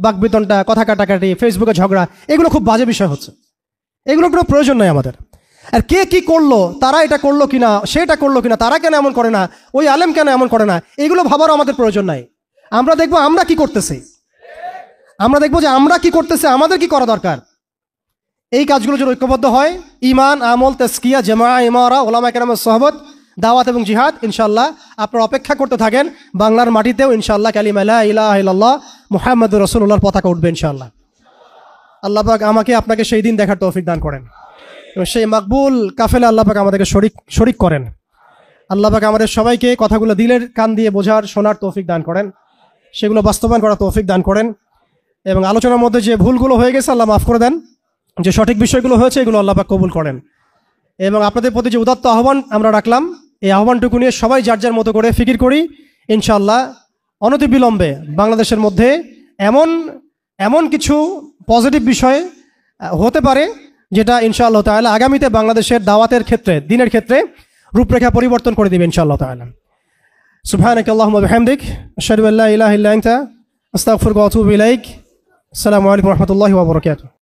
বাকবিতণ্ডা, কথা কাটাকাটি, ফেসবুকে ঝগড়া, এগুলো খুব বাজে বিষয় হচ্ছে। এগুলোর কোনো প্রয়োজন নাই আমাদের। আর কে কি করলো, তারা এটা করলো কিনা, সেটা করলো কিনা, তারা কেন এমন করে না, ওই আলেম কেন এমন করে না, এগুলো ভাবারও আমাদের প্রয়োজন নাই। আমরা দেখবো আমরা কি করতেছি, আমরা দেখবো যে আমরা কি করতেছি, আমাদের কি করা দরকার। এই কাজগুলো যদি ঐক্যবদ্ধ হয়, ইমান, আমল, তাজকিয়া, জামাআ, ইমারা, উলামা কেরামের সোহবত, দাওয়াত এবং জিহাদ, ইনশাআল্লাহ আপনারা অপেক্ষা করতে থাকেন। বাংলার মাটিতেও ইনশাআল্লাহ কালিমা লা ইলাহা ইল্লাল্লাহ মুহাম্মাদুর রাসূলুল্লাহর পতাকা উঠবে ইনশাআল্লাহ। আল্লাহ পাক আমাকে আপনাকে সেই দিন দেখার তৌফিক দান করেন এবং সেই মাকবুল কাফেলা আল্লাহ পাক আমাদেরকে শরীক করেন। আল্লাহ পাক আমাদের সবাইকে কথাগুলো দিলের কান দিয়ে বোঝার, শোনার তৌফিক দান করেন, সেগুলো বাস্তবায়ন করার তৌফিক দান করেন এবং আলোচনার মধ্যে যে ভুলগুলো হয়ে গেছে আল্লাহ মাফ করে দেন, যে সঠিক বিষয়গুলো হয়েছে এগুলো আল্লাহ পাক কবুল করেন। এবং আপনাদের প্রতি যে উদাত্ত আহ্বান আমরা রাখলাম, এই আহ্বানটুকু নিয়ে সবাই যার যার মতো করে ফিকির করি। ইনশাআল্লাহ অনতিবিলম্বে বাংলাদেশের মধ্যে এমন কিছু পজিটিভ বিষয় হতে পারে যেটা ইনশাআল্লাহ তাআলা আগামীতে বাংলাদেশের দাওয়াতের ক্ষেত্রে, দিনের ক্ষেত্রে রূপরেখা পরিবর্তন করে দিবে ইনশাআল্লাহ তাআলা। সুবহানাকাল্লাহুম্মা ওয়া বিহামদিক, আশহাদু আল্লা ইলাহা ইল্লা আনতা, আস্তাগফিরুকা ওয়া আতুবু ইলাইক। আসসালামু আলাইকুম ওয়া রাহমাতুল্লাহি ওয়া বারাকাতুহু।